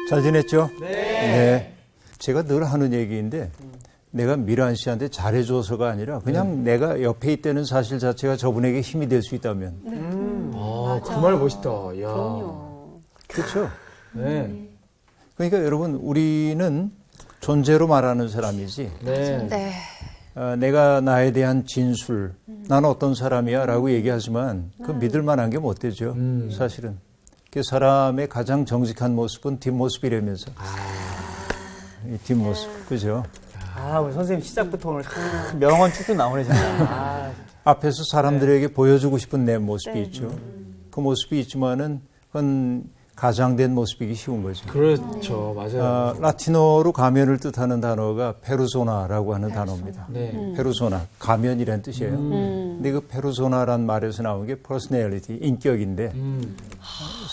잘 지냈죠? 네. 네. 제가 늘 하는 얘기인데 내가 미란 씨한테 잘해줘서가 아니라 그냥 내가 옆에 있다는 사실 자체가 저분에게 힘이 될 수 있다면. 그 말 멋있다. 야. 그럼요. 그렇죠? 네. 그러니까 여러분 우리는 존재로 말하는 사람이지 네. 네. 내가 나에 대한 진술, 나는 어떤 사람이야 라고 얘기하지만 그 믿을 만한 게 못 되죠. 사실은. 그 사람의 가장 정직한 모습은 뒷모습이라면서. 이 뒷모습, 그죠? 우리 선생님 시작부터 오늘 명언 쭉쭉 나오네, 진짜. 앞에서 사람들에게 보여주고 싶은 내 모습이 있죠. 그 모습이 있지만은 그건 가장된 모습이기 쉬운 거죠. 그렇죠. 맞아요. 라틴어로 가면을 뜻하는 단어가 페르소나라고 하는 단어입니다. 네. 페르소나, 가면이라는 뜻이에요. 근데 그 페르소나란 말에서 나온 게 personality, 인격인데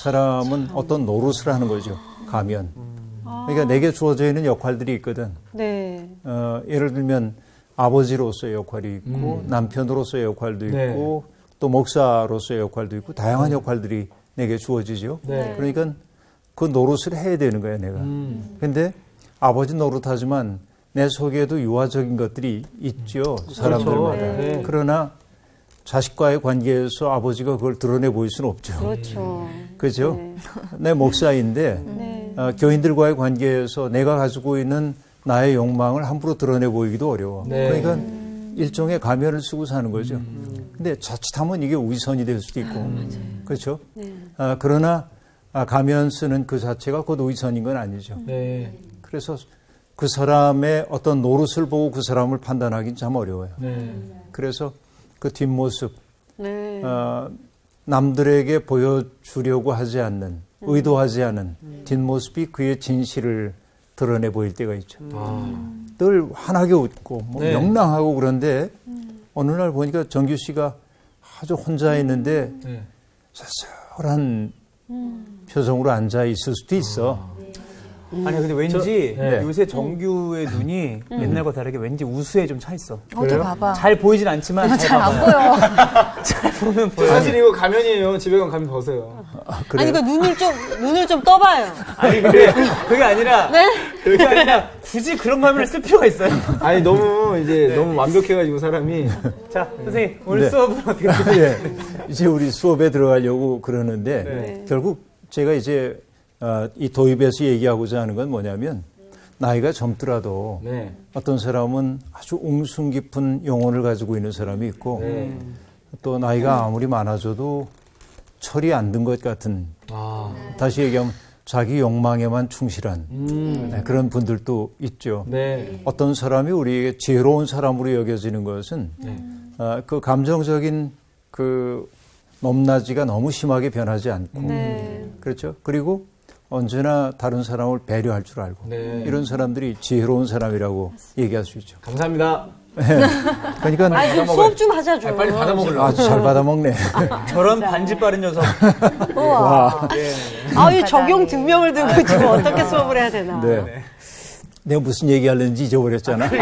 사람은 어떤 노릇을 하는 거죠. 가면. 그러니까 내게 주어져 있는 역할들이 있거든. 네. 예를 들면 아버지로서의 역할이 있고 남편으로서의 역할도 있고 또 목사로서의 역할도 있고 다양한 역할들이 내게 주어지죠. 네. 그러니까 그 노릇을 해야 되는 거예요, 내가. 근데 아버지 노릇하지만 내 속에도 유아적인 것들이 있죠, 사람들마다. 그렇죠. 네. 그러나 자식과의 관계에서 아버지가 그걸 드러내 보일 수는 없죠. 그렇죠. 그죠? 네. 내 목사인데 네. 교인들과의 관계에서 내가 가지고 있는 나의 욕망을 함부로 드러내 보이기도 어려워. 네. 그러니까 일종의 가면을 쓰고 사는 거죠. 근데 자칫하면 이게 위선이 될 수도 있고. 그렇죠? 네. 그러나 가면 쓰는 그 자체가 곧 위선인 건 아니죠. 네. 그래서 그 사람의 어떤 노릇을 보고 그 사람을 판단하기는 참 어려워요. 네. 그래서 그 뒷모습, 네. 남들에게 보여주려고 하지 않는, 의도하지 않은 뒷모습이 그의 진실을 드러내 보일 때가 있죠. 늘 환하게 웃고 네. 명랑하고 그런데 어느 날 보니까 정규 씨가 아주 혼자 있는데 네. 쌀쌀한 표정으로 앉아 있을 수도 있어. 아니, 근데 왠지 네. 요새 정규의 눈이 옛날과 다르게 왠지 우수에 좀 차 있어. 어디 봐봐. 잘 보이진 않지만 잘 안 봐봐요. 보여. 잘 보면 보여. 사실 이거 가면이에요. 집에 가면 가면 벗어요. 그래요? 아니, 그 눈을 좀 떠봐요. 아니, 그게 아니라, 네? 그게 아니라 굳이 그런 가면을 쓸 필요가 있어요. 아니 너무 이제 너무 완벽해가지고 사람이. 자, 선생님, 오늘 네. 수업은 어떻게 되세요? 예. 이제 우리 수업에 들어가려고 그러는데 네. 결국 제가 이제 이 도입에서 얘기하고자 하는 건 뭐냐면 나이가 젊더라도 네. 어떤 사람은 아주 웅숭 깊은 영혼을 가지고 있는 사람이 있고 네. 또 나이가 아무리 많아져도 철이 안 든 것 같은 다시 얘기하면 자기 욕망에만 충실한 그런 분들도 있죠. 네. 어떤 사람이 우리에게 지혜로운 사람으로 여겨지는 것은 그 감정적인 그 높낮이가 너무 심하게 변하지 않고 네. 그렇죠. 그리고 언제나 다른 사람을 배려할 줄 알고 네. 이런 사람들이 지혜로운 사람이라고 얘기할 수 있죠. 감사합니다. 그러니까 아니, 좀 수업 좀 하자, 좀. 빨리 받아 먹으려고. 아주 잘 받아먹네. 저런 반지 빠른 녀석. 우와. 이 적용 증명을 두고 지금 어떻게 수업을 해야 되나. 네. 내가 무슨 얘기하려는지 잊어버렸잖아. 네.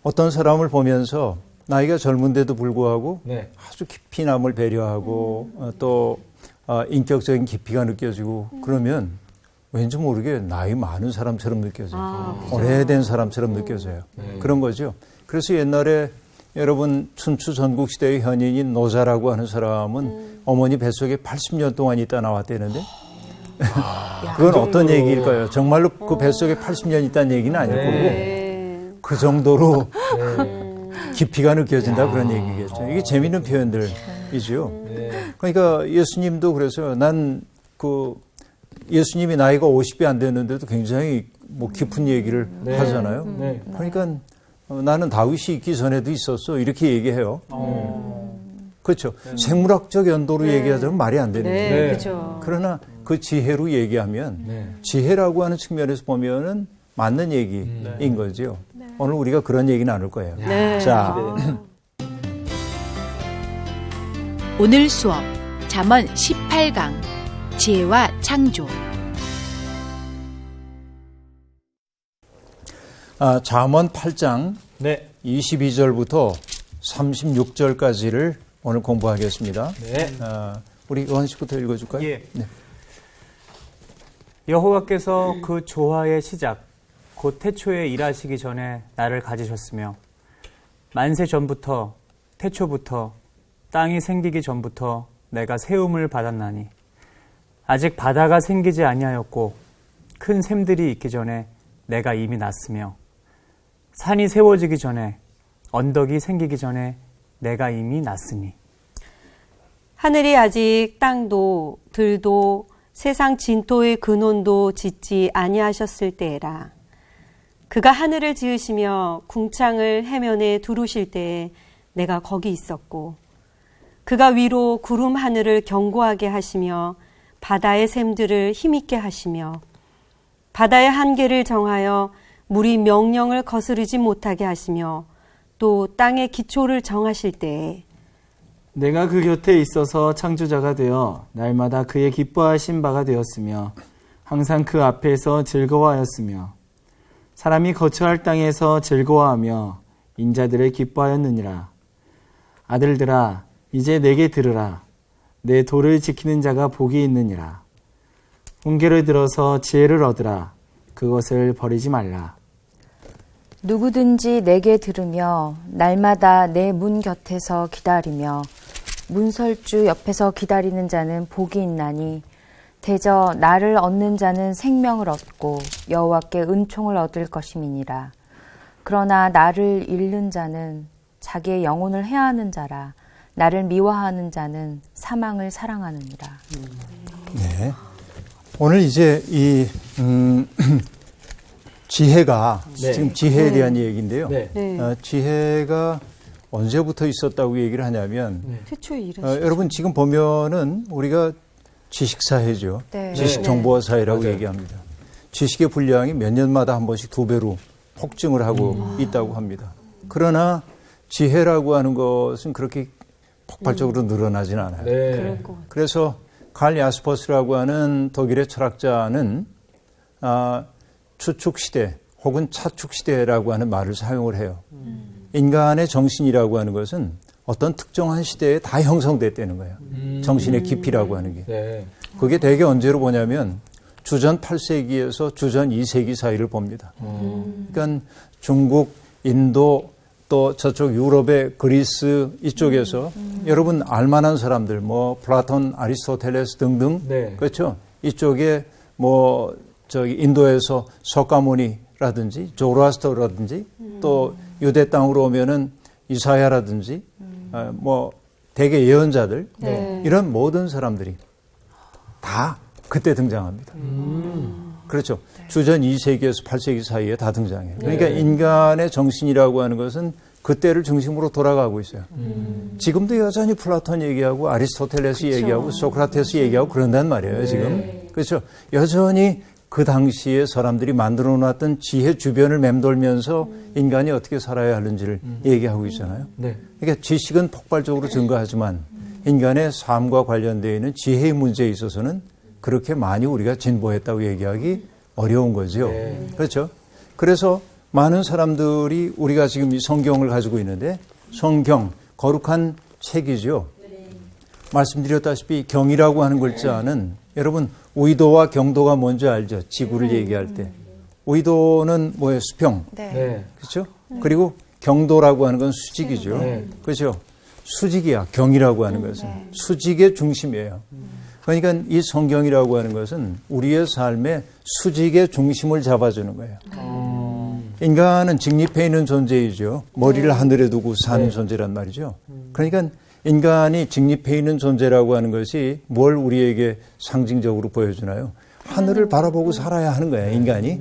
어떤 사람을 보면서 나이가 젊은데도 불구하고 네. 아주 깊이 남을 배려하고 또 인격적인 깊이가 느껴지고 그러면 왠지 모르게 나이 많은 사람처럼 느껴져요. 오래된 사람처럼 느껴져요. 그런 거죠. 그래서 옛날에 여러분 춘추 전국시대의 현인인 노자라고 하는 사람은 어머니 뱃속에 80년 동안 있다 나왔다는데 그건 어떤 얘기일까요? 정말로 그 뱃속에 80년 있다는 얘기는 아닐 거고 네. 그 정도로 깊이가 느껴진다 그런 얘기겠죠. 이게 재미있는 표현들이죠. 그러니까 예수님도 그래서 난 예수님이 나이가 50이 안 됐는데도 굉장히 뭐 깊은 얘기를 하잖아요. 네. 그러니까 나는 다윗이 있기 전에도 있었어 이렇게 얘기해요. 그렇죠. 생물학적 연도로 얘기하자면 말이 안 되는 거예요. 네, 그죠. 그러나 그 지혜로 얘기하면 지혜라고 하는 측면에서 보면은 맞는 얘기인 거죠. 오늘 우리가 그런 얘기 나눌 거예요. 네. 자, 오늘 수업 잠언 18강 지혜와 창조 잠언 8장 네. 22절부터 36절까지를 오늘 공부하겠습니다. 네. 우리 요한 씨부터 읽어줄까요? 예. 네. 여호와께서 그 조화의 시작, 곧 태초에 일하시기 전에 나를 가지셨으며 만세 전부터 태초부터 땅이 생기기 전부터 내가 세움을 받았나니 아직 바다가 생기지 아니하였고 큰 샘들이 있기 전에 내가 이미 났으며 산이 세워지기 전에 언덕이 생기기 전에 내가 이미 났으니 하늘이 아직 땅도 들도 세상 진토의 근원도 짓지 아니하셨을 때에라. 그가 하늘을 지으시며 궁창을 해면에 두르실 때에 내가 거기 있었고 그가 위로 구름 하늘을 견고하게 하시며 바다의 샘들을 힘있게 하시며 바다의 한계를 정하여 물이 명령을 거스르지 못하게 하시며 또 땅의 기초를 정하실 때에 내가 그 곁에 있어서 창조자가 되어 날마다 그의 기뻐하신 바가 되었으며 항상 그 앞에서 즐거워하였으며 사람이 거처할 땅에서 즐거워하며 인자들을 기뻐하였느니라. 아들들아 이제 내게 들으라. 내 도를 지키는 자가 복이 있느니라. 훈계를 들어서 지혜를 얻으라. 그것을 버리지 말라. 누구든지 내게 들으며 날마다 내 문 곁에서 기다리며 문설주 옆에서 기다리는 자는 복이 있나니 대저 나를 얻는 자는 생명을 얻고 여호와께 은총을 얻을 것임이니라. 그러나 나를 잃는 자는 자기의 영혼을 해하는 자라. 나를 미워하는 자는 사망을 사랑하느니라. 네. 오늘 이제 이 지혜가 네. 지금 지혜에 대한 얘기인데요. 네. 네. 지혜가 언제부터 있었다고 얘기를 하냐면 태초에 일하셨죠. 여러분 지금 보면은 우리가 지식사회죠. 네. 지식정보화 사회라고 맞아요. 얘기합니다. 지식의 분량이 몇 년마다 한 번씩 2배로 폭증을 하고 있다고 합니다. 그러나 지혜라고 하는 것은 그렇게 폭발적으로 늘어나진 않아요. 네. 그럴 것 같아요. 그래서 칼 야스퍼스라고 하는 독일의 철학자는 추축시대 혹은 차축시대라고 하는 말을 사용을 해요. 인간의 정신이라고 하는 것은 어떤 특정한 시대에 다 형성됐다는 거예요. 정신의 깊이라고 하는 게. 네. 그게 대개 언제로 보냐면 주전 8세기에서 주전 2세기 사이를 봅니다. 그러니까 중국, 인도, 또 저쪽 유럽의 그리스 이쪽에서 여러분 알만한 사람들 뭐 플라톤, 아리스토텔레스 등등 네. 그렇죠. 이쪽에 뭐 저기 인도에서 석가모니라든지 조로아스터라든지 또 유대 땅으로 오면은 이사야라든지 뭐 대개 예언자들 네. 이런 모든 사람들이 다 그때 등장합니다. 그렇죠. 주전 2세기에서 8세기 사이에 다 등장해요. 그러니까 인간의 정신이라고 하는 것은 그때를 중심으로 돌아가고 있어요. 지금도 여전히 플라톤 얘기하고 아리스토텔레스 얘기하고 소크라테스 얘기하고 그런단 말이에요. 지금. 그렇죠. 여전히 그 당시에 사람들이 만들어 놨던 지혜 주변을 맴돌면서 인간이 어떻게 살아야 하는지를 얘기하고 있잖아요. 네. 그러니까 지식은 폭발적으로 증가하지만 인간의 삶과 관련되어 있는 지혜의 문제에 있어서는 그렇게 많이 우리가 진보했다고 얘기하기 어려운 거죠. 네. 그렇죠. 그래서 많은 사람들이 우리가 지금 이 성경을 가지고 있는데 성경, 거룩한 책이죠. 말씀드렸다시피 경이라고 하는 글자는 여러분 의도와 경도가 뭔지 알죠? 지구를 얘기할 때. 의도는 뭐예요? 수평. 네. 그렇죠? 그리고 경도라고 하는 건 수직이죠. 네. 그렇죠? 수직이야. 경이라고 하는 것은. 수직의 중심이에요. 그러니까 이 성경이라고 하는 것은 우리의 삶의 수직의 중심을 잡아주는 거예요. 인간은 직립해 있는 존재이죠. 머리를 하늘에 두고 사는 존재란 말이죠. 그러니까 인간이 직립해 있는 존재라고 하는 것이 뭘 우리에게 상징적으로 보여주나요? 하늘을 바라보고 살아야 하는 거예요, 인간이.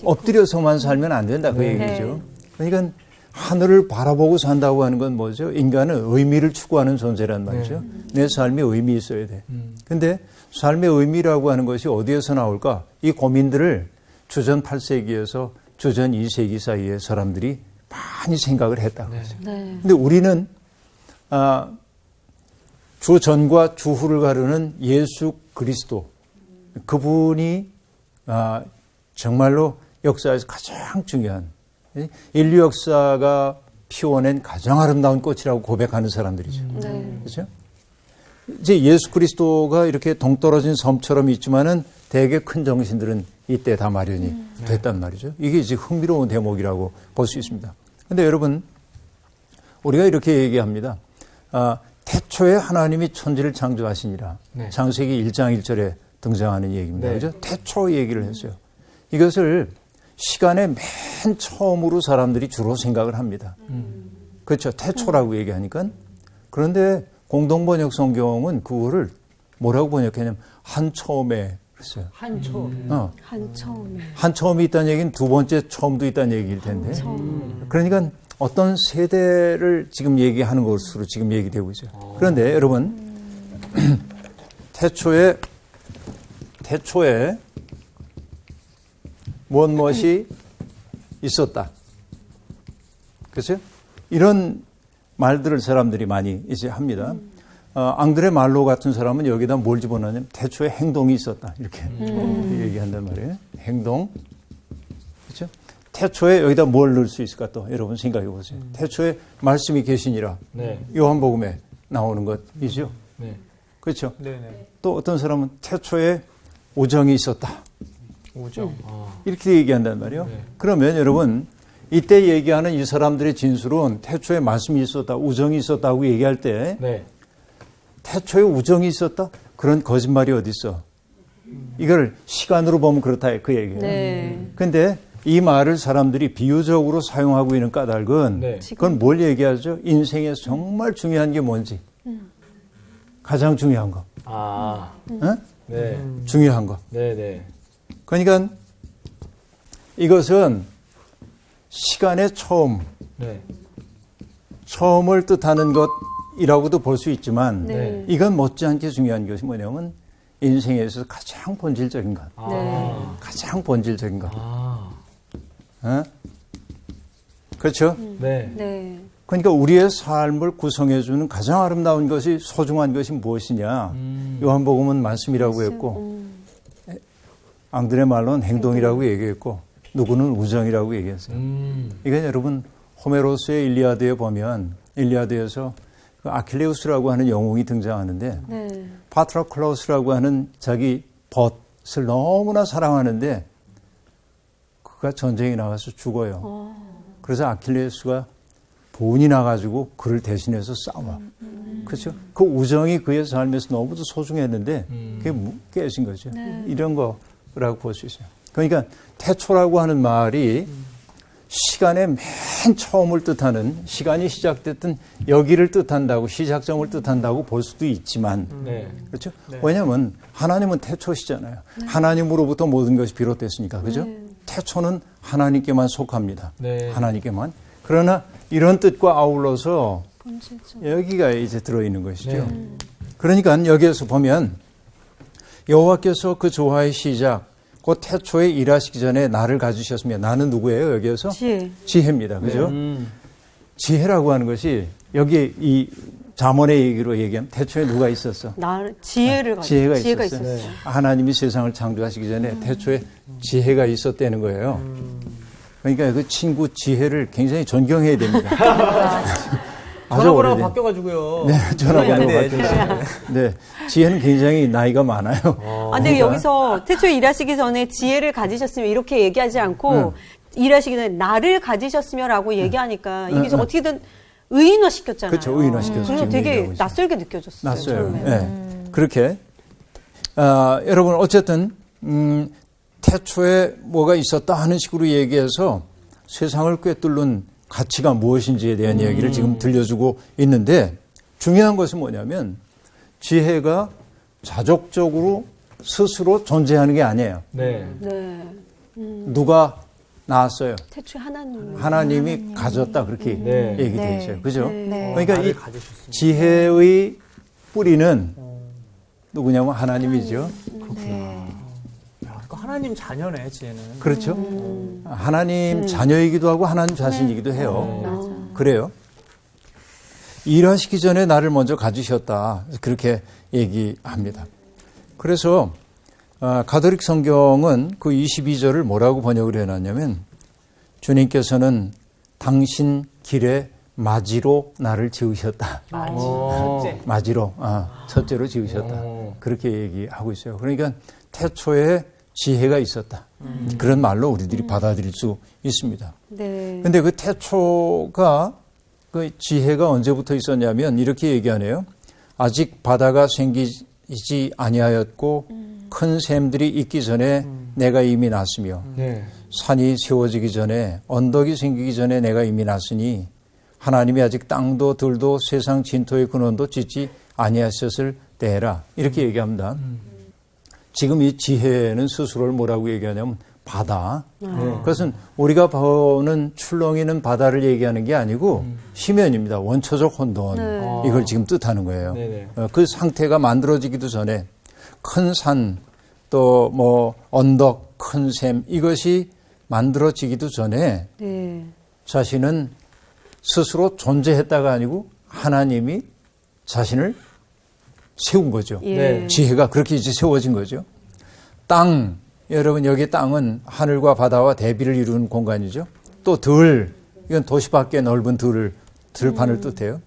엎드려서만 살면 안 된다, 그 얘기죠. 그러니까 하늘을 바라보고 산다고 하는 건 뭐죠? 인간은 의미를 추구하는 존재란 말이죠. 내 삶에 의미 있어야 돼. 근데 삶의 의미라고 하는 것이 어디에서 나올까? 이 고민들을 주전 8세기에서 주전 2세기 사이에 사람들이 많이 생각을 했다고 그러죠. 네. 근데 우리는 주전과 주후를 가르는 예수 그리스도 그분이 정말로 역사에서 가장 중요한 인류 역사가 피워낸 가장 아름다운 꽃이라고 고백하는 사람들이죠. 그렇죠? 이제 예수 그리스도가 이렇게 동떨어진 섬처럼 있지만은 되게 큰 정신들은 이때 다 마련이 됐단 말이죠. 이게 이제 흥미로운 대목이라고 볼 수 있습니다. 근데 여러분, 우리가 이렇게 얘기합니다. 태초에 하나님이 천지를 창조하시니라. 네. 창세기 1장 1절에 등장하는 얘기입니다. 네. 그죠? 태초 얘기를 했어요. 이것을 시간의 맨 처음으로 사람들이 주로 생각을 합니다. 그렇죠. 태초라고 얘기하니까. 그런데 공동번역 성경은 그거를 뭐라고 번역했냐면 한처음에 그랬어요. 한처음에. 한처음이 있다는 얘기는 두 번째 처음도 있다는 얘기일 텐데. 그러니까 어떤 세대를 지금 얘기하는 것으로 지금 얘기되고 있어요. 그런데 여러분, 태초에 무엇이 있었다. 그렇죠? 이런 말들을 사람들이 많이 이제 합니다. 앙드레 말로 같은 사람은 여기다 뭘 집어넣냐면 태초에 행동이 있었다. 이렇게 얘기한단 말이에요. 행동. 그렇죠? 태초에 여기다 뭘 넣을 수 있을까 또 여러분 생각해 보세요. 태초에 말씀이 계시니라. 네. 요한복음에 나오는 것이죠. 네. 그렇죠? 네네. 또 어떤 사람은 태초에 우정이 있었다. 우정. 이렇게 얘기한단 말이에요. 네. 그러면 여러분 이때 얘기하는 이 사람들의 진술은 태초에 말씀이 있었다, 우정이 있었다고 얘기할 때 네. 태초에 우정이 있었다? 그런 거짓말이 어디 있어? 이걸 시간으로 보면 그렇다 그 얘기예요. 네. 근데 이 말을 사람들이 비유적으로 사용하고 있는 까닭은 네. 그건 뭘 얘기하죠? 인생에서 정말 중요한 게 뭔지. 가장 중요한 거. 응? 네. 중요한 거. 네, 네. 그러니까 이것은 시간의 처음, 네. 처음을 뜻하는 것이라고도 볼 수 있지만 네. 이건 못지않게 중요한 것이 뭐냐면 인생에서 가장 본질적인 것. 가장 본질적인 것. 어? 그렇죠? 네. 네. 그러니까 우리의 삶을 구성해주는 가장 아름다운 것이 소중한 것이 무엇이냐. 요한복음은 말씀이라고 했고 앙드레 말로는 행동이라고 얘기했고 누구는 우정이라고 얘기했어요. 이건 여러분 호메로스의 일리아드에 보면 일리아드에서 그 아킬레우스라고 하는 영웅이 등장하는데 네. 파트로클로스라고 하는 자기 벗을 너무나 사랑하는데 그가 전쟁에 나가서 죽어요. 그래서 아킬레우스가 본이 나가지고 그를 대신해서 싸워. 그렇죠? 그 우정이 그의 삶에서 너무도 소중했는데 그게 깨진 거죠. 이런 거라고 볼 수 있어요. 그러니까 태초라고 하는 말이 시간의 맨 처음을 뜻하는 시간이 시작됐든 여기를 뜻한다고 시작점을 뜻한다고 볼 수도 있지만 네. 그렇죠? 왜냐하면 하나님은 태초시잖아요. 하나님으로부터 모든 것이 비롯됐으니까 그죠? 태초는 하나님께만 속합니다. 네. 하나님께만. 그러나 이런 뜻과 아울러서 여기가 이제 들어있는 것이죠. 그러니까 여기에서 보면 여호와께서 그 조화의 시작 그 태초에 일하시기 전에 나를 가지셨으며 나는 누구예요? 여기에서? 지혜. 지혜입니다. 그죠? 지혜라고 하는 것이 여기 이 잠언의 얘기로 얘기하면 태초에 누가 있었어? 지혜를 가지고. 지혜가 있었어요. 하나님이 세상을 창조하시기 전에 태초에 지혜가 있었다는 거예요. 그러니까 그 친구 지혜를 굉장히 존경해야 됩니다. 전화번호가 바뀌어가지고요. 네, 전화번호가 안 돼, 바뀌었어요. 네, 지혜는 굉장히 나이가 많아요. 근데 여기서 태초에 일하시기 전에 지혜를 가지셨으면 이렇게 얘기하지 않고 일하시기 전에 나를 가지셨으면라고 얘기하니까 이게 좀 어떻게든 의인화 시켰잖아요. 그렇죠, 의인화 시켰어요. 그래서 지금 되게 얘기하고 있어요. 낯설게 느껴졌어요. 낯서요. 처음에. 네. 그렇게 여러분 어쨌든 태초에 뭐가 있었다 하는 식으로 얘기해서 세상을 꿰뚫는 가치가 무엇인지에 대한 이야기를 지금 들려주고 있는데 중요한 것은 뭐냐면 지혜가 자족적으로 스스로 존재하는 게 아니에요. 네. 네. 누가 낳았어요? 태초에 하나님. 하나님이 가졌다 그렇게 네. 얘기되어 있어요. 그죠? 네. 그러니까 이 지혜의 뿌리는 누구냐면 하나님이죠. 그러니까 하나님 자녀네, 지혜는. 그렇죠? 하나님 자녀이기도 하고 하나님 자신이기도 해요. 그래요. 일하시기 전에 나를 먼저 가지셨다. 그렇게 얘기합니다. 그래서 가톨릭 성경은 그 22절을 뭐라고 번역을 해놨냐면 주님께서는 당신 길에 마지로 나를 지으셨다. 마지로, 첫째로 지으셨다. 그렇게 얘기하고 있어요. 그러니까 태초에 지혜가 있었다. 그런 말로 우리들이 받아들일 수 있습니다. 네. 근데 그 태초가 그 지혜가 언제부터 있었냐면 이렇게 얘기하네요. 아직 바다가 생기지 아니하였고 큰 샘들이 있기 전에 내가 이미 났으며 산이 세워지기 전에 언덕이 생기기 전에 내가 이미 났으니 하나님이 아직 땅도 들도 세상 진토의 근원도 짓지 아니하셨을 때라 이렇게 얘기합니다. 지금 이 지혜는 스스로를 뭐라고 얘기하냐면 바다. 그것은 우리가 보는 출렁이는 바다를 얘기하는 게 아니고 시면입니다. 원초적 혼돈. 이걸 지금 뜻하는 거예요. 그 상태가 만들어지기도 전에 큰 산, 또 뭐 언덕, 큰 샘 이것이 만들어지기도 전에 네. 자신은 스스로 존재했다가 아니고 하나님이 자신을 세운 거죠. 예. 지혜가 그렇게 이제 세워진 거죠. 땅, 여러분 여기 땅은 하늘과 바다와 대비를 이루는 공간이죠. 또 들, 이건 도시 밖의 넓은 들판을 뜻해요.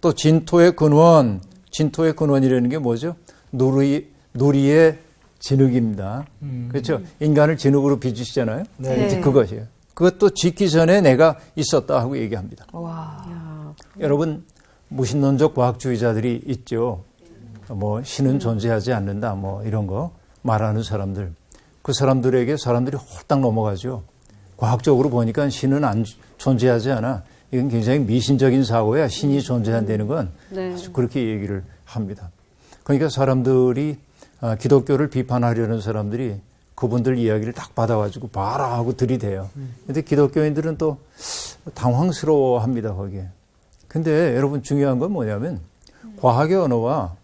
또 진토의 근원, 진토의 근원이라는 게 뭐죠? 누리의 진흙입니다. 그렇죠? 인간을 진흙으로 빚으시잖아요. 네. 이제 그것이에요. 그것도 짓기 전에 내가 있었다 하고 얘기합니다. 여러분 무신론적 과학주의자들이 있죠. 뭐 신은 존재하지 않는다 뭐 이런 거 말하는 사람들. 그 사람들에게 사람들이 홀딱 넘어가죠. 과학적으로 보니까 신은 안 존재하지 않아. 이건 굉장히 미신적인 사고야. 신이 존재한다는 건 네. 그렇게 얘기를 합니다. 그러니까 사람들이 기독교를 비판하려는 사람들이 그분들 이야기를 딱 받아가지고 봐라 하고 들이대요. 근데 기독교인들은 또 당황스러워합니다, 거기에. 근데 여러분 중요한 건 뭐냐면 과학의 언어와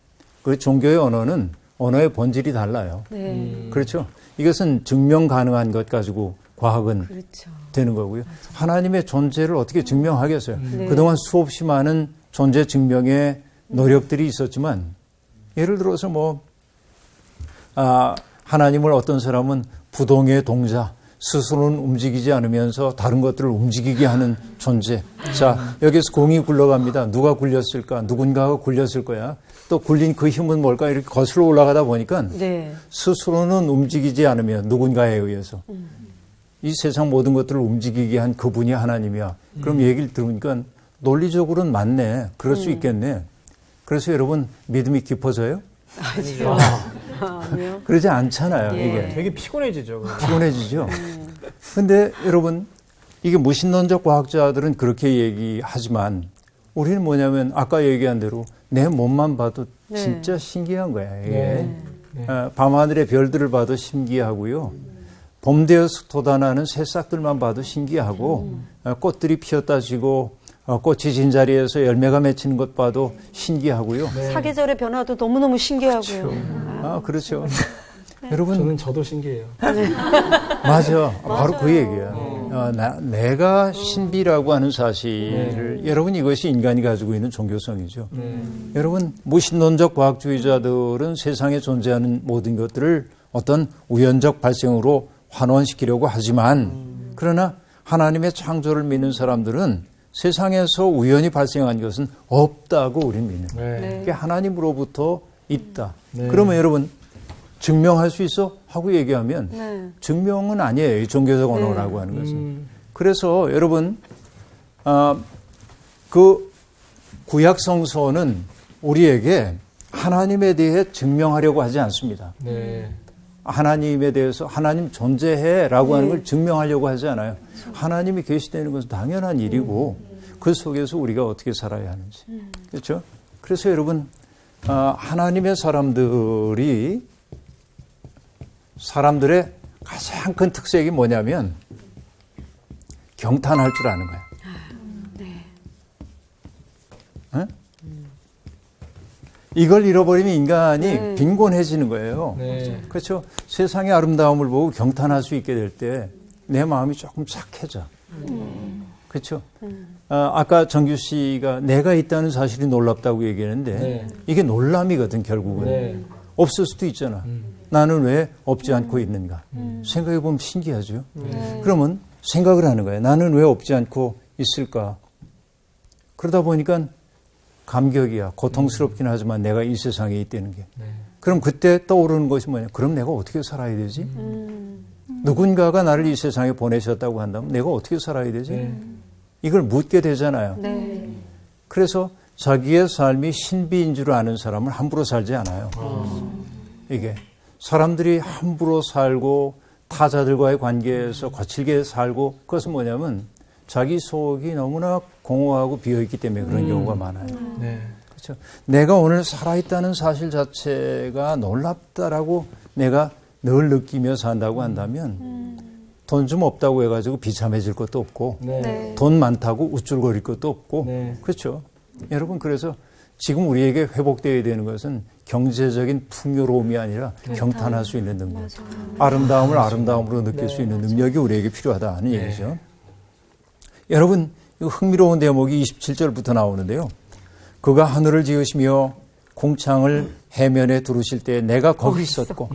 그 종교의 언어는 언어의 본질이 달라요. 네. 그렇죠? 이것은 증명 가능한 것 가지고 과학은 그렇죠. 되는 거고요. 하나님의 존재를 어떻게 증명하겠어요? 네. 그동안 수없이 많은 존재 증명의 노력들이 있었지만 예를 들어서 뭐 하나님을 어떤 사람은 부동의 동자, 스스로는 움직이지 않으면서 다른 것들을 움직이게 하는 존재. 자, 여기서 공이 굴러갑니다. 누가 굴렸을까? 누군가가 굴렸을 거야. 또 굴린 그 힘은 뭘까? 이렇게 거슬러 올라가다 보니까 네. 스스로는 움직이지 않으면 누군가에 의해서 이 세상 모든 것들을 움직이게 한 그분이 하나님이야. 그럼 얘기를 들으니까 논리적으로는 맞네. 그럴 수 있겠네. 그래서 여러분 믿음이 깊어져요? 아니요. 그러지 않잖아요. 예. 이게 되게 피곤해지죠. 피곤해지죠. 근데 여러분 이게 무신론적 과학자들은 그렇게 얘기하지만 우리는 뭐냐면 아까 얘기한 대로 내 몸만 봐도 네. 진짜 신기한 거야. 이게 밤하늘의 별들을 봐도 신기하고요. 봄 되어서 돋아나는 새싹들만 봐도 신기하고 꽃들이 피었다 지고 꽃이 진 자리에서 열매가 맺히는 것 봐도 신기하고요. 사계절의 변화도 너무너무 신기하고요. 그렇죠. 여러분 저도 신기해요. 맞아. 바로 그 얘기야. 내가 신비라고 하는 사실을 여러분 이것이 인간이 가지고 있는 종교성이죠. 여러분 무신론적 과학주의자들은 세상에 존재하는 모든 것들을 어떤 우연적 발생으로 환원시키려고 하지만 그러나 하나님의 창조를 믿는 사람들은 세상에서 우연히 발생한 것은 없다고 우리는 믿는 거예요. 그게 하나님으로부터 있다. 그러면 여러분 증명할 수 있어? 하고 얘기하면 증명은 아니에요. 이 종교적 언어라고 하는 것은. 그래서 여러분 그 구약 성서는 우리에게 하나님에 대해 증명하려고 하지 않습니다. 하나님에 대해서 하나님 존재해라고 하는 걸 증명하려고 하지 않아요. 하나님이 계시다는 것은 당연한 일이고 그 속에서 우리가 어떻게 살아야 하는지. 그렇죠? 그래서 여러분 하나님의 사람들의 가장 큰 특색이 뭐냐면 경탄할 줄 아는 거예요. 네? 이걸 잃어버리면 인간이 빈곤해지는 거예요. 그렇죠? 세상의 아름다움을 보고 경탄할 수 있게 될 때 내 마음이 조금 착해져. 그렇죠? 아까 정규 씨가 내가 있다는 사실이 놀랍다고 얘기했는데 이게 놀람이거든 결국은. 없을 수도 있잖아. 나는 왜 없지 않고 있는가? 생각해보면 신기하죠. 그러면 생각을 하는 거예요. 나는 왜 없지 않고 있을까? 그러다 보니까 감격이야. 고통스럽긴 하지만 내가 이 세상에 있다는 게. 그럼 그때 떠오르는 것이 뭐냐? 그럼 내가 어떻게 살아야 되지? 누군가가 나를 이 세상에 보내셨다고 한다면 내가 어떻게 살아야 되지? 이걸 묻게 되잖아요. 네. 그래서 자기의 삶이 신비인 줄 아는 사람은 함부로 살지 않아요. 이게 사람들이 함부로 살고 타자들과의 관계에서 거칠게 살고 그것은 뭐냐면 자기 속이 너무나 공허하고 비어있기 때문에 그런 경우가 많아요. 네. 그렇죠. 내가 오늘 살아있다는 사실 자체가 놀랍다라고 내가 늘 느끼며 산다고 한다면 돈 좀 없다고 해가지고 비참해질 것도 없고 네. 네. 돈 많다고 우쭐거릴 것도 없고 네. 그렇죠. 여러분 그래서 지금 우리에게 회복되어야 되는 것은 경제적인 풍요로움이 아니라 경탄할 수 있는 능력. 아름다움을 아름다움으로 느낄 수 있는 능력이 우리에게 필요하다는 얘기죠. 여러분 이거 흥미로운 대목이 27절부터 나오는데요. 그가 하늘을 지으시며 궁창을 해면에 두르실 때 내가 거기 있었고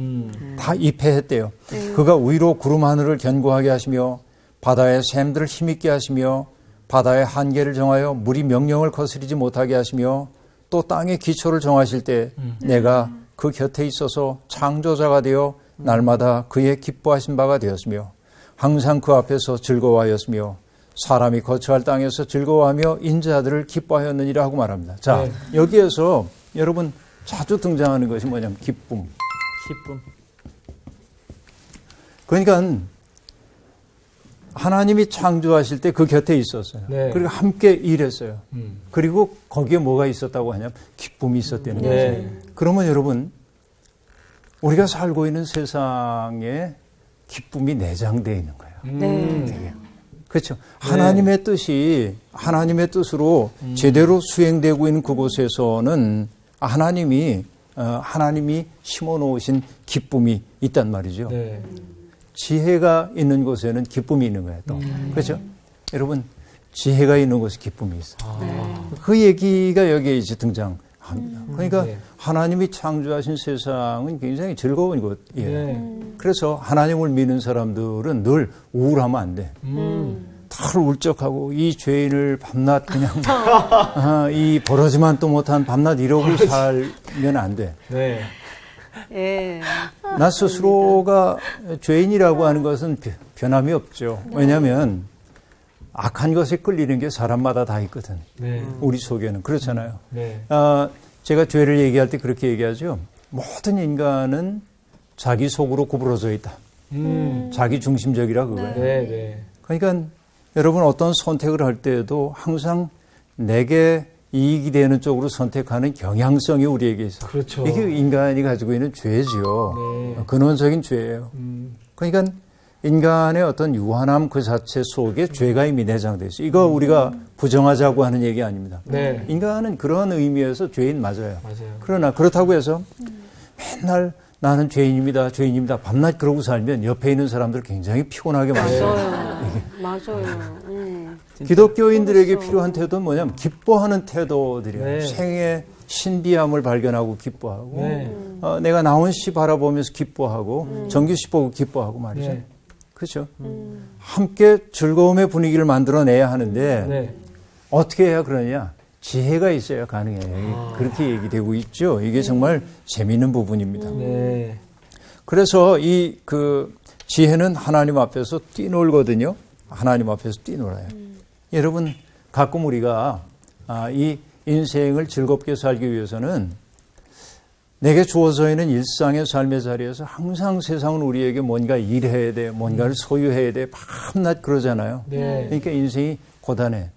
다 입회했대요. 그가 위로 구름 하늘을 견고하게 하시며 바다의 샘들을 힘있게 하시며 바다의 한계를 정하여 물이 명령을 거스리지 못하게 하시며 또 땅의 기초를 정하실 때 내가 그 곁에 있어서 창조자가 되어 날마다 그의 기뻐하신 바가 되었으며 항상 그 앞에서 즐거워하였으며 사람이 거처할 땅에서 즐거워하며 인자들을 기뻐하였느니라 하고 말합니다. 자, 여기에서 여러분 자주 등장하는 것이 뭐냐면 기쁨. 기쁨. 그러니까 하나님이 창조하실 때 그 곁에 있었어요. 네. 그리고 함께 일했어요. 그리고 거기에 뭐가 있었다고 하냐면 기쁨이 있었다는 네. 거죠. 그러면 여러분 우리가 살고 있는 세상에 기쁨이 내장되어 있는 거예요. 네. 그렇죠. 하나님의 뜻이 하나님의 뜻으로 제대로 수행되고 있는 그곳에서는 하나님이 심어놓으신 기쁨이 있단 말이죠. 네. 지혜가 있는 곳에는 기쁨이 있는 거예요. 또 그렇죠. 여러분 지혜가 있는 곳에 기쁨이 있어요. 그 얘기가 여기에 이제 등장합니다. 그러니까 하나님이 창조하신 세상은 굉장히 즐거운 곳이에요. 그래서 하나님을 믿는 사람들은 늘 우울하면 안 돼. 늘 울적하고 이 죄인을 밤낮 그냥 이 버러지만 또 못한 밤낮 이러고 살면 안 돼. 네. 예. 나 스스로가 죄인이라고 하는 것은 변함이 없죠. 왜냐하면 악한 것에 끌리는 게 사람마다 다 있거든. 네. 우리 속에는. 그렇잖아요. 네. 제가 죄를 얘기할 때 그렇게 얘기하죠. 모든 인간은 자기 속으로 구부러져 있다. 자기 중심적이라 그거예요. 네. 네. 그러니까 여러분 어떤 선택을 할 때에도 항상 내게 이익이 되는 쪽으로 선택하는 경향성이 우리에게 있어요. 그렇죠. 이게 인간이 가지고 있는 죄지요. 네. 근원적인 죄예요. 그러니까 인간의 어떤 유한함 그 자체 속에 죄가 이미 내장되어 있어요. 이거 우리가 부정하자고 하는 얘기 아닙니다. 네. 인간은 그런 의미에서 죄인 맞아요. 맞아요. 그러나 그렇다고 해서 맨날 나는 죄인입니다. 죄인입니다. 밤낮 그러고 살면 옆에 있는 사람들 굉장히 피곤하게 만들어요. 맞아요. 기독교인들에게 필요한 태도는 뭐냐면 기뻐하는 태도들이에요. 네. 생의 신비함을 발견하고 기뻐하고 네. 내가 나온 시 바라보면서 기뻐하고 정규시 보고 기뻐하고 말이죠. 네. 그렇죠. 함께 즐거움의 분위기를 만들어내야 하는데 네. 어떻게 해야 그러냐. 지혜가 있어야 가능해요. 그렇게 얘기되고 있죠. 이게 정말 재미있는 부분입니다. 네. 그래서 이 지혜는 하나님 앞에서 뛰놀거든요. 하나님 앞에서 뛰놀아요. 여러분 가끔 우리가 이 인생을 즐겁게 살기 위해서는 내게 주어져 있는 일상의 삶의 자리에서 항상 세상은 우리에게 뭔가 일해야 돼, 뭔가를 소유해야 돼, 밤낮 그러잖아요. 네. 그러니까 인생이 고단해.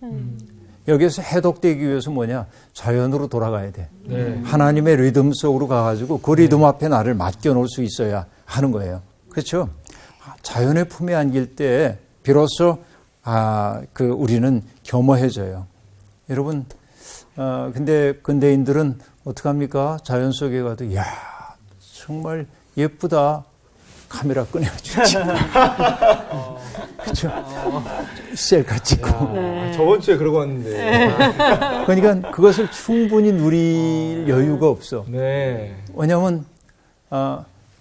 여기에서 해독되기 위해서 뭐냐? 자연으로 돌아가야 돼. 네. 하나님의 리듬 속으로 가가지고 그 리듬 앞에 나를 맡겨놓을 수 있어야 하는 거예요. 그렇죠? 자연의 품에 안길 때 비로소 우리는 겸허해져요. 여러분, 근데 근대인들은 어떡합니까? 자연 속에 가도, 야 정말 예쁘다. 카메라 꺼내가지고 찍고. 그렇죠? 셀카 찍고. 저번 주에 그러고 왔는데. 그러니까 그것을 충분히 누릴 여유가 없어. 네. 왜냐하면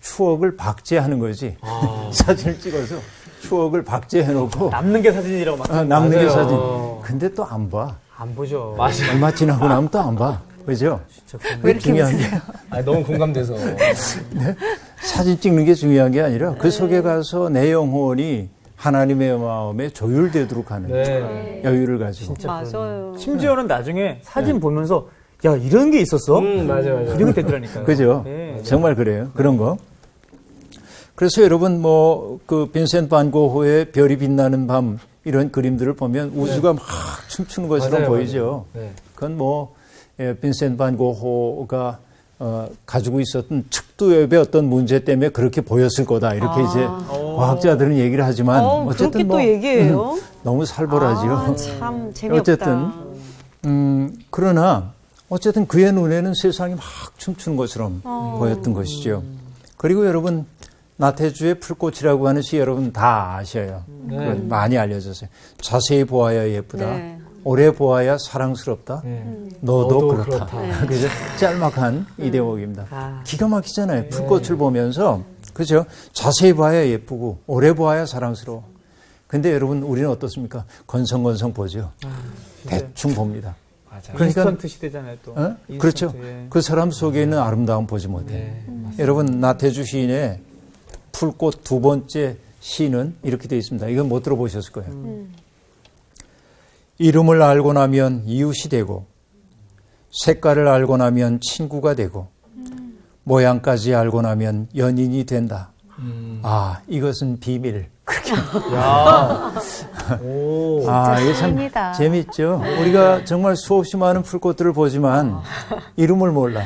추억을 박제하는 거지. 사진을 찍어서 추억을 박제해놓고 남는 게 사진이라고 막. 남는 게 맞아요. 사진. 근데 또 안 봐. 안 보죠. 맞아요. 얼마 지나고 나면 또 안 봐. 그죠? 왜 이렇게 중요한 게 너무 공감돼서. 사진 찍는 게 중요한 게 아니라 그 속에 가서 내 영혼이 하나님의 마음에 조율되도록 하는 네. 여유를 가지고. 맞아요. 심지어는 나중에 사진 보면서 야 이런 게 있었어? 맞아요. 이런 게 되더라니까요. 그죠? 네. 정말 그래요. 그런 거. 그래서 여러분 그 빈센트 반 고흐의 별이 빛나는 밤 이런 그림들을 보면 우주가 막 춤추는 것처럼 맞아요, 보이죠. 맞아요. 네. 그건 빈센트 반 고흐가 가지고 있었던 측두엽의 어떤 문제 때문에 그렇게 보였을 거다. 이렇게 이제 과학자들은 얘기를 하지만 어쨌든 그렇게 또 얘기해요. 너무 살벌하죠. 아, 참 재미없다. 어쨌든 그러나 어쨌든 그의 눈에는 세상이 막 춤추는 것처럼 보였던 것이죠. 그리고 여러분 나태주의 풀꽃이라고 하는 시 여러분 다 아셔요. 그건 많이 알려졌어요. 자세히 보아야 예쁘다. 네. 오래 보아야 사랑스럽다. 너도 그렇다. 네. 그죠? 짤막한 이 대목입니다. 기가 막히잖아요. 풀꽃을 보면서 그죠? 자세히 봐야 예쁘고 오래 보아야 사랑스러워. 근데 여러분 우리는 어떻습니까? 건성건성 보죠. 대충 봅니다. 맞아요. 그러니까 인스턴트 시대잖아요 또. 인스턴트, 그렇죠. 예. 그 사람 속에 있는 아름다움 보지 못해요. 여러분 나태주 시인의 풀꽃 두 번째 시는 이렇게 되어 있습니다. 이건 못 들어보셨을 거예요. 이름을 알고 나면 이웃이 되고 색깔을 알고 나면 친구가 되고 모양까지 알고 나면 연인이 된다. 아, 이것은 비밀. 이게 참 찐이다. 재밌죠. 우리가 정말 수없이 많은 풀꽃들을 보지만 이름을 몰라.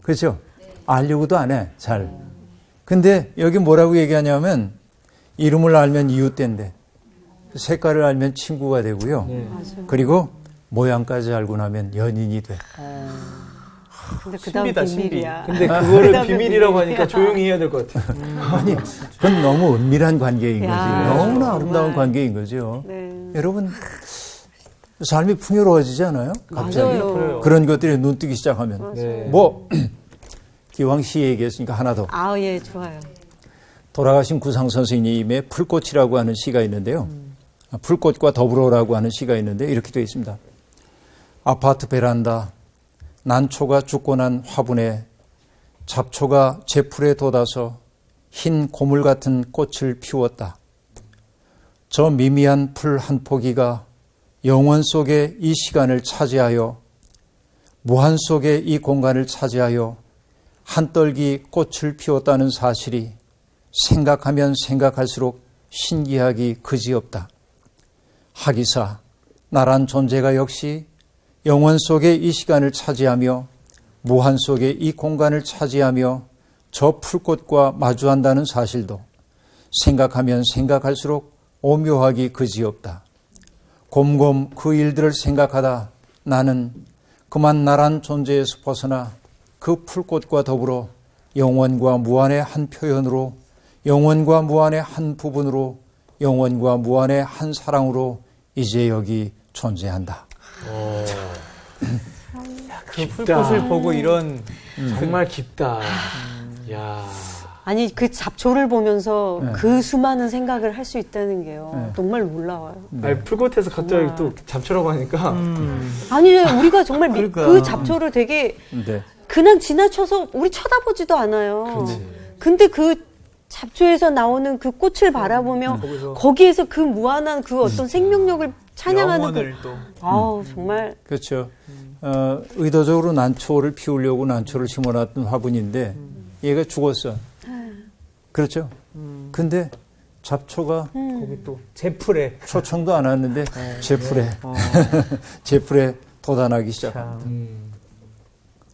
그렇죠? 알려고도 안 해. 잘. 근데 여기 뭐라고 얘기하냐면 이름을 알면 이웃 된대. 색깔을 알면 친구가 되고요. 그리고 모양까지 알고 나면 연인이 돼. 근데 그 다음 신비다, 비밀이야. 근데 그거를 그다음에 비밀이라고 비밀이야. 하니까 조용히 해야 될 것 같아요. 아니, 그건 너무 은밀한 관계인 거지. 야, 너무나 아름다운 정말. 관계인 거죠. 네. 여러분, 삶이 풍요로워지지 않아요? 갑자기. 맞아요. 그런 것들이 눈 뜨기 시작하면. 네. 기왕 시 얘기했으니까 하나 더. 아, 예, 좋아요. 돌아가신 구상 선생님의 풀꽃이라고 하는 시가 있는데요. 풀꽃과 더불어라고 하는 시가 있는데 이렇게 되어 있습니다. 아파트 베란다, 난초가 죽고 난 화분에 잡초가 제풀에 돋아서 흰 고물 같은 꽃을 피웠다. 저 미미한 풀 한 포기가 영원 속에 이 시간을 차지하여 무한 속에 이 공간을 차지하여 한떨기 꽃을 피웠다는 사실이 생각하면 생각할수록 신기하기 그지없다. 하기사 나란 존재가 역시 영원 속에 이 시간을 차지하며 무한 속에 이 공간을 차지하며 저 풀꽃과 마주한다는 사실도 생각하면 생각할수록 오묘하기 그지없다. 곰곰 그 일들을 생각하다 나는 그만 나란 존재에서 벗어나 그 풀꽃과 더불어 영원과 무한의 한 표현으로 영원과 무한의 한 부분으로 영원과 무한의 한 사랑으로 이제 여기 존재한다. 그 풀꽃을 보고 이런 정말 깊다. 야. 아니, 그 잡초를 보면서 네. 그 수많은 생각을 할 수 있다는 게요. 정말 놀라워요. 아니, 풀꽃에서 갑자기 또 잡초라고 하니까. 아니, 우리가 정말 그러니까. 그 잡초를 되게 네. 그냥 지나쳐서 우리 쳐다보지도 않아요. 근데 그 잡초에서 나오는 그 꽃을 바라보며 거기에서 그 무한한 그 어떤 생명력을 찬양하는 영혼을 또. 아우, 정말. 그렇죠. 의도적으로 난초를 피우려고 난초를 심어놨던 화분인데 얘가 죽었어. 그렇죠. 근데 잡초가 거기 또 제풀에 초청도 안 왔는데 제풀에 제풀에 돋아나기 시작합니다.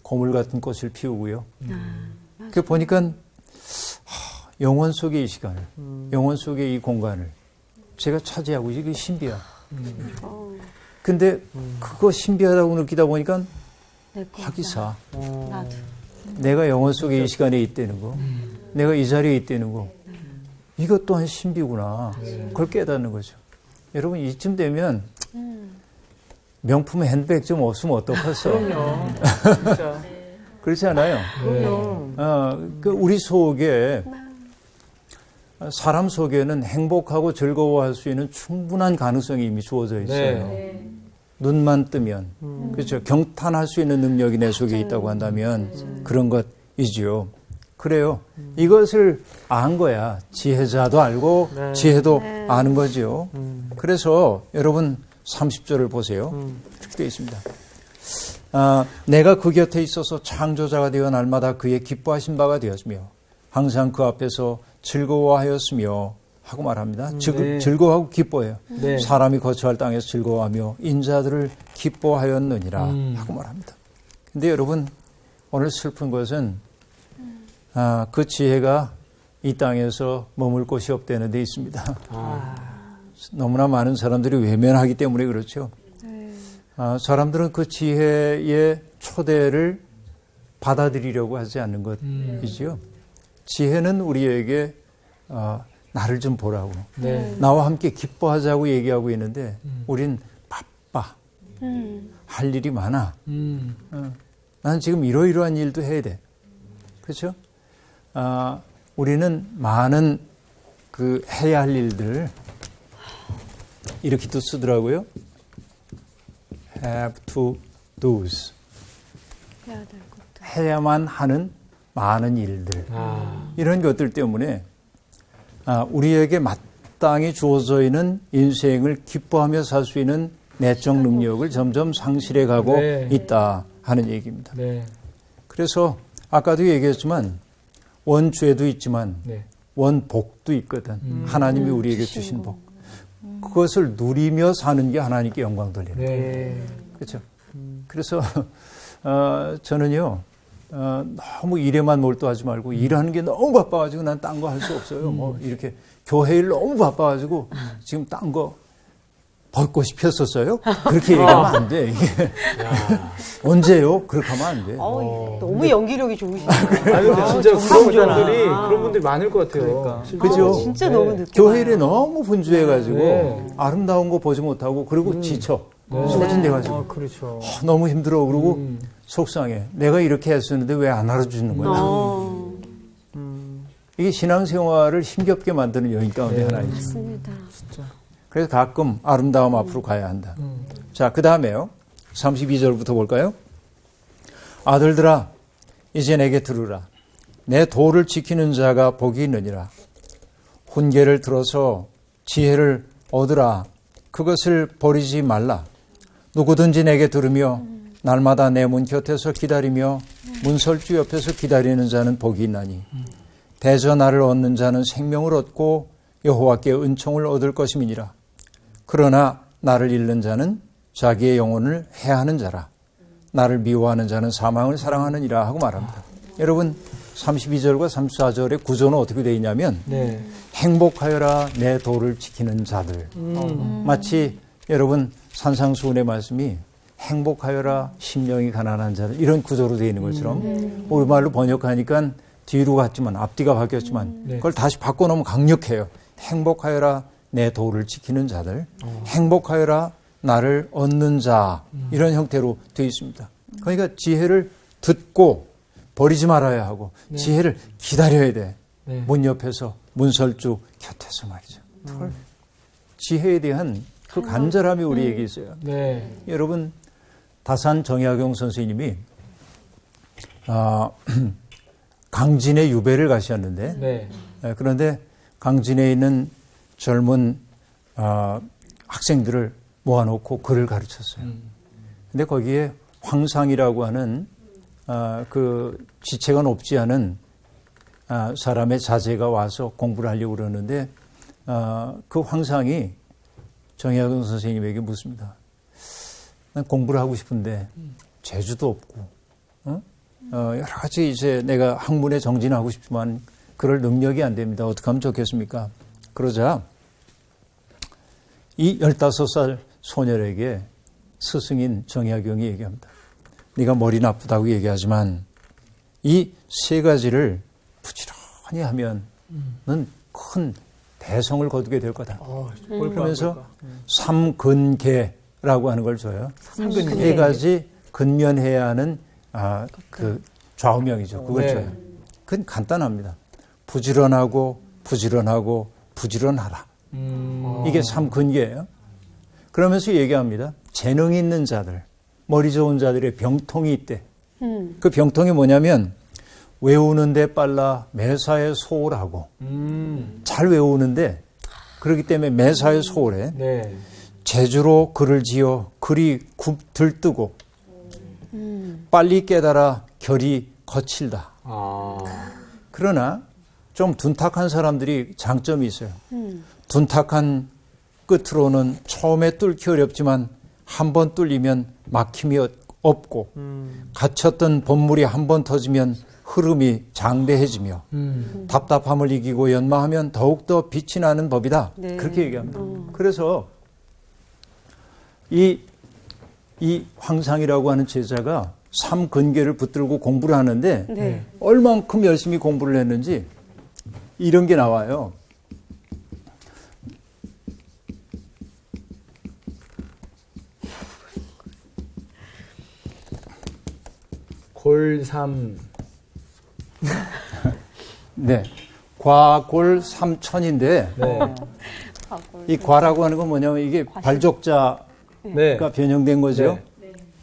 고물 같은 꽃을 피우고요. 그 보니까 영원 속의 이 시간을, 영원 속의 이 공간을 제가 차지하고 이게 신비야. 근데 그거 신비하다고 느끼다 보니까 내 거다. 하기사 나도. 내가 영원 속의 이 시간에 있다는 거, 내가 이 자리에 있다는 거, 이것 또한 신비구나. 그걸 깨닫는 거죠. 여러분 이쯤 되면 명품 핸드백 좀 없으면 어떡하겠어? 그럼요. 진짜. 그렇지 않아요? 그럼요. 그 우리 속에 사람 속에는 행복하고 즐거워할 수 있는 충분한 가능성이 이미 주어져 있어요. 네. 눈만 뜨면 그렇죠. 경탄할 수 있는 능력이 내 속에 있다고 한다면 그런 것이지요. 그래요. 이것을 안 거야. 지혜자도 알고 네. 지혜도 아는 거지요. 그래서 여러분 30절을 보세요. 이렇게 되어 있습니다. 내가 그 곁에 있어서 창조자가 되어 날마다 그의 기뻐하신 바가 되었으며 항상 그 앞에서 즐거워하였으며 하고 말합니다. 네. 즐거워하고 기뻐해요. 네. 사람이 거처할 땅에서 즐거워하며 인자들을 기뻐하였느니라 하고 말합니다. 근데 여러분 오늘 슬픈 것은 그 지혜가 이 땅에서 머물 곳이 없다는 데 있습니다. 너무나 많은 사람들이 외면하기 때문에 그렇죠. 사람들은 그 지혜의 초대를 받아들이려고 하지 않는 것이지요. 지혜는 우리에게 나를 좀 보라고 네. 나와 함께 기뻐하자고 얘기하고 있는데 우린 바빠. 할 일이 많아. 나는 지금 이러이러한 일도 해야 돼. 그렇죠? 우리는 많은 그 해야 할 일들 이렇게도 쓰더라고요. have to do's. 해야만 하는 많은 일들. 이런 것들 때문에 우리에게 마땅히 주어져 있는 인생을 기뻐하며 살 수 있는 내적 능력을 점점 상실해 가고 네. 있다 하는 얘기입니다. 네. 그래서 아까도 얘기했지만 원죄도 있지만 네. 원복도 있거든. 하나님이 우리에게 주신 복. 그것을 누리며 사는 게 하나님께 영광 돌리는 거예요. 네. 그렇죠. 그래서 저는요 너무 일에만 몰두하지 말고 일하는 게 너무 바빠가지고 난 딴 거 할 수 없어요. 뭐 이렇게 교회 일 너무 바빠가지고 지금 딴 거 벚꽃이 폈었어요. 그렇게 얘기하면 안 돼. 이게 언제요? 그렇게 하면 안 돼. 너무 연기력이 좋으시네요. 아니 근데 진짜 정말 그런 분들이 많을 것 같아요. 그죠? 진짜 너무 늦게 교회 일에 와요. 너무 분주해가지고 네. 아름다운 거 보지 못하고 그리고 지쳐. 소진돼가지고 그렇죠. 너무 힘들어. 그러고 속상해. 내가 이렇게 했었는데 왜 안 알아주는 거야? 이게 신앙생활을 힘겹게 만드는 요인 가운데 하나이죠. 맞습니다. 그래서 가끔 아름다움 앞으로 가야 한다. 자, 그 다음에요. 32절부터 볼까요? 아들들아, 이제 내게 들으라. 내 도를 지키는 자가 복이 있느니라. 훈계를 들어서 지혜를 얻으라. 그것을 버리지 말라. 누구든지 내게 들으며 날마다 내 문 곁에서 기다리며 문설주 옆에서 기다리는 자는 복이 있나니 대저 나를 얻는 자는 생명을 얻고 여호와께 은총을 얻을 것임이니라. 그러나 나를 잃는 자는 자기의 영혼을 해하는 자라. 나를 미워하는 자는 사망을 사랑하느니라 하고 말합니다. 여러분 32절과 34절의 구조는 어떻게 되어 있냐면 네. 행복하여라 내 도를 지키는 자들. 마치 여러분 산상수훈의 말씀이 행복하여라 심령이 가난한 자들 이런 구조로 되어 있는 것처럼 우리말로 번역하니까 뒤로 갔지만 앞뒤가 바뀌었지만 그걸 다시 바꿔놓으면 강력해요. 행복하여라 내 도를 지키는 자들. 행복하여라 나를 얻는 자. 이런 형태로 되어 있습니다. 그러니까 지혜를 듣고 버리지 말아야 하고 지혜를 기다려야 돼. 문 옆에서 문설주 곁에서 말이죠. 지혜에 대한 그 간절함이 우리에게 있어요. 네. 여러분 다산 정약용 선생님이 강진에 유배를 가셨는데 네. 그런데 강진에 있는 젊은 학생들을 모아놓고 글을 가르쳤어요. 근데 거기에 황상이라고 하는 그 지체가 높지 않은 사람의 자제가 와서 공부를 하려고 그러는데 그 황상이 정약용 선생님에게 묻습니다. 난 공부를 하고 싶은데 재주도 없고 여러 가지 이제 내가 학문에 정진하고 싶지만 그럴 능력이 안 됩니다. 어떻게 하면 좋겠습니까? 그러자 이 15살 소녀에게 스승인 정약용이 얘기합니다. 네가 머리 나쁘다고 얘기하지만 이 세 가지를 부지런히 하면 넌 큰 대성을 거두게 될 거다. 그러면서 삼근계라고 하는 걸 줘요. 세 가지 근면해야 하는 그 좌우명이죠. 그걸 줘요. 그건 간단합니다. 부지런하고 부지런하고 부지런하라. 이게 참 근계예요. 그러면서 얘기합니다. 재능 있는 자들, 머리 좋은 자들의 병통이 있대. 그 병통이 뭐냐면 외우는데 빨라 매사에 소홀하고 잘 외우는데 그렇기 때문에 매사에 소홀해. 네. 재주로 글을 지어 글이 들뜨고 빨리 깨달아 결이 거칠다. 그러나 좀 둔탁한 사람들이 장점이 있어요. 둔탁한 끝으로는 처음에 뚫기 어렵지만 한 번 뚫리면 막힘이 없고 갇혔던 본물이 한 번 터지면 흐름이 장대해지며 답답함을 이기고 연마하면 더욱더 빛이 나는 법이다. 네. 그렇게 얘기합니다. 그래서 이 황상이라고 하는 제자가 삼근계를 붙들고 공부를 하는데 네. 얼만큼 열심히 공부를 했는지 이런 게 나와요. 골삼. 네. 과골 삼천인데 네. 이 과라고 하는 건 뭐냐면 이게 발족자가 네. 변형된 거죠.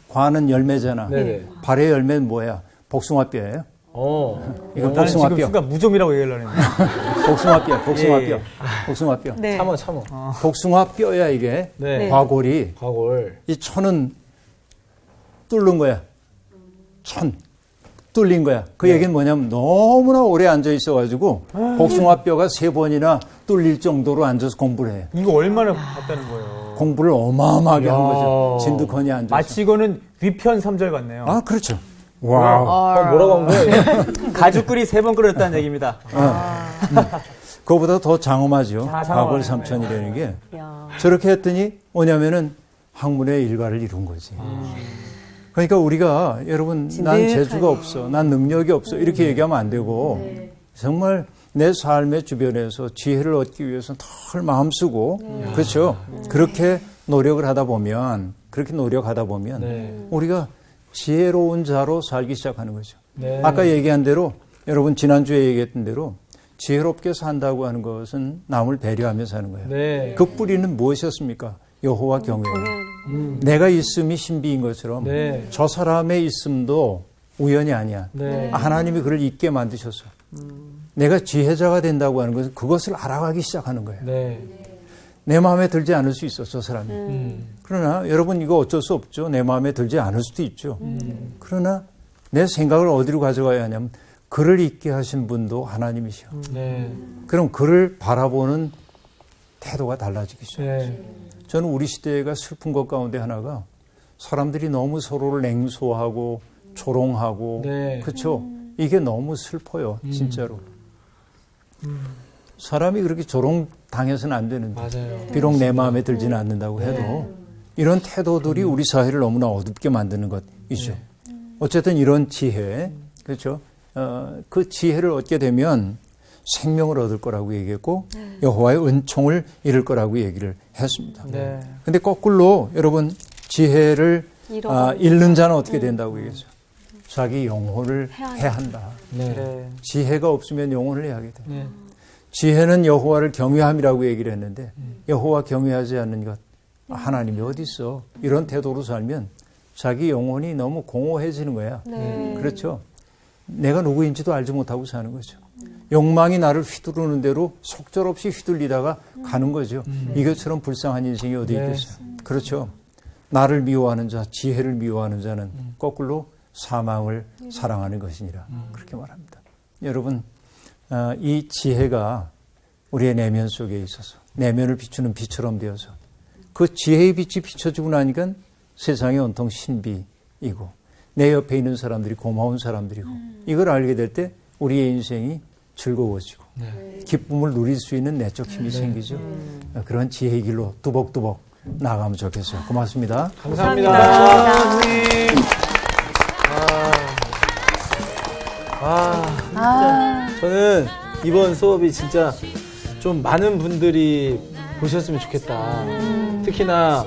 과는 열매잖아. 네네. 발의 열매는 뭐야? 복숭아뼈예요. 이건 나는 지금 복숭아뼈. 순간 무좀이라고 얘기를 하는데. 복숭아뼈, 복숭아뼈, 예. 복숭아뼈. 네. 참어. 복숭아뼈야 이게. 네. 과골이. 과골. 이 천은 뚫는 거야. 천. 뚫린 거야. 그 얘기는 뭐냐면 너무나 오래 앉아 있어가지고 복숭아뼈가 3번이나 뚫릴 정도로 앉아서 공부를 해. 이거 얼마나 봤다는 거예요. 공부를 어마어마하게 한 야. 거죠. 진득하니 앉아서. 마치 이거는 위편 3절 같네요. 아, 그렇죠. 와우. 뭐라고 한 거예요? 가죽끓이 3번 끓였다는 얘기입니다. 그거보다 더 장엄하죠. 아, 장엄하네. 과골 삼천이라는 게. 야. 저렇게 했더니 뭐냐면은 학문의 일과를 이룬 거지. 그러니까 우리가 여러분 난 재주가 없어, 난 능력이 없어 이렇게 얘기하면 안 되고 정말 내 삶의 주변에서 지혜를 얻기 위해서 늘 마음 쓰고 그렇죠. 그렇게 노력을 하다 보면 네. 우리가 지혜로운 자로 살기 시작하는 거죠. 네. 아까 얘기한 대로 여러분 지난주에 얘기했던 대로 지혜롭게 산다고 하는 것은 남을 배려하며 사는 거예요. 네. 그 뿌리는 무엇이었습니까? 여호와 경외예요. 내가 있음이 신비인 것처럼 네. 저 사람의 있음도 우연이 아니야. 네. 하나님이 그를 있게 만드셨어. 내가 지혜자가 된다고 하는 것은 그것을 알아가기 시작하는 거예요. 네. 내 마음에 들지 않을 수 있어, 저 사람이. 그러나 여러분 이거 어쩔 수 없죠. 내 마음에 들지 않을 수도 있죠. 그러나 내 생각을 어디로 가져가야 하냐면 그를 있게 하신 분도 하나님이셔. 네. 그럼 그를 바라보는 태도가 달라지기 시작해요. 네. 저는 우리 시대가 슬픈 것 가운데 하나가 사람들이 너무 서로를 냉소하고 조롱하고 네. 그렇죠. 이게 너무 슬퍼요. 진짜로. 사람이 그렇게 조롱당해서는 안 되는데 맞아요. 비록 내 마음에 들지는 않는다고 해도 이런 태도들이 우리 사회를 너무나 어둡게 만드는 것이죠. 어쨌든 이런 지혜, 그렇죠. 그 지혜를 얻게 되면 생명을 얻을 거라고 얘기했고 여호와의 은총을 잃을 거라고 얘기를 했습니다. 네. 근데 거꾸로 여러분 지혜를 잃는 자는 어떻게 된다고 얘기했어요? 자기 영혼을 해한다. 네. 네. 지혜가 없으면 영혼을 해하게 돼. 네. 지혜는 여호와를 경외함이라고 얘기를 했는데 여호와 경외하지 않는 것 하나님이 어디 있어? 이런 태도로 살면 자기 영혼이 너무 공허해지는 거야. 네. 그렇죠? 내가 누구인지도 알지 못하고 사는 거죠. 욕망이 나를 휘두르는 대로 속절없이 휘둘리다가 가는 거죠. 이것처럼 불쌍한 인생이 어디 있겠어요. 그렇죠. 나를 미워하는 자, 지혜를 미워하는 자는 거꾸로 사망을 사랑하는 것이니라. 그렇게 말합니다. 여러분, 이 지혜가 우리의 내면 속에 있어서 내면을 비추는 빛처럼 되어서 그 지혜의 빛이 비춰지고 나니까 세상이 온통 신비이고 내 옆에 있는 사람들이 고마운 사람들이고 이걸 알게 될 때 우리의 인생이 즐거워지고 기쁨을 누릴 수 있는 내적 힘이 생기죠. 그런 지혜의 길로 뚜벅뚜벅 나가면 좋겠어요. 고맙습니다. 감사합니다. 저는 이번 수업이 진짜 좀 많은 분들이 보셨으면 좋겠다. 특히나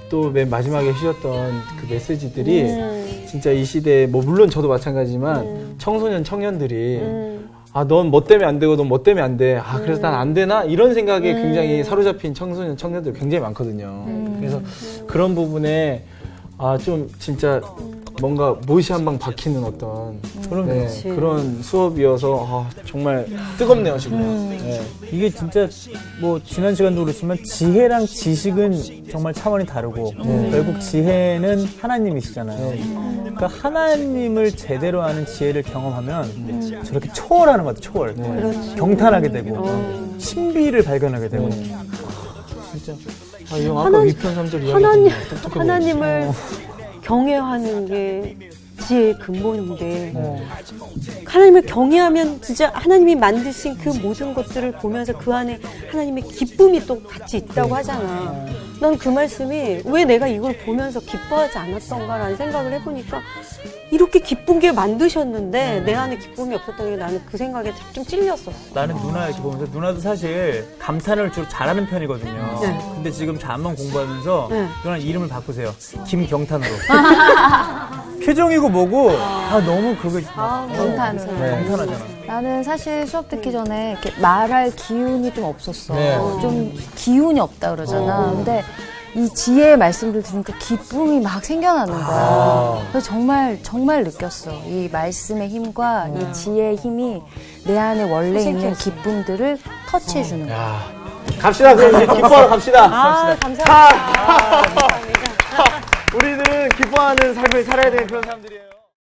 또 맨 마지막에 해주셨던 그 메시지들이 진짜 이 시대에 뭐 물론 저도 마찬가지지만 청소년 청년들이 넌 뭐 때문에 안 되고 넌 뭐 때문에 안 돼. 그래서 난 안 되나? 이런 생각에 굉장히 사로잡힌 청소년, 청년들 굉장히 많거든요. 그래서 그런 부분에 좀 진짜 뭔가 못이 한 방 박히는 어떤 그런 수업이어서 정말 뜨겁네요, 지금. 네. 이게 진짜 뭐 지난 시간도 그렇지만 지혜랑 지식은 정말 차원이 다르고 결국 지혜는 하나님이시잖아요. 그러니까 하나님을 제대로 아는 지혜를 경험하면 저렇게 초월하는 것 같아요. 초월. 경탄하게 되고 신비를 발견하게 되고 진짜. 이 형 아까 위편 3절 이야기 하나님을 경외하는 게 지혜의 근본인데 하나님을 경외하면 진짜 하나님이 만드신 그 모든 것들을 보면서 그 안에 하나님의 기쁨이 또 같이 있다고 하잖아. 난 그 말씀이 왜 내가 이걸 보면서 기뻐하지 않았던가라는 생각을 해보니까 이렇게 기쁜 게 만드셨는데 내 안에 기쁨이 없었던 게 나는 그 생각에 좀 찔렸었어. 나는 누나 이렇게 보면서 누나도 사실 감탄을 주로 잘하는 편이거든요. 근데 지금 잠만 공부하면서 누나 이름을 바꾸세요. 김경탄으로. 표정이고 뭐고 너무 그거 경탄으로. 경탄하잖아. 나는 사실 수업 듣기 전에 이렇게 말할 기운이 좀 없었어. 네. 좀 기운이 없다 그러잖아. 근데 이 지혜의 말씀들 들으니까 기쁨이 막 생겨나는 거야. 그래서 정말 느꼈어. 이 말씀의 힘과 이 지혜의 힘이 내 안에 원래 있는 기쁨들을 터치해주는 거야. 갑시다. 그럼 이제 기뻐하러 갑시다. 감사합니다. 우리들은 기뻐하는 삶을 살아야 되는 그런 사람들이에요.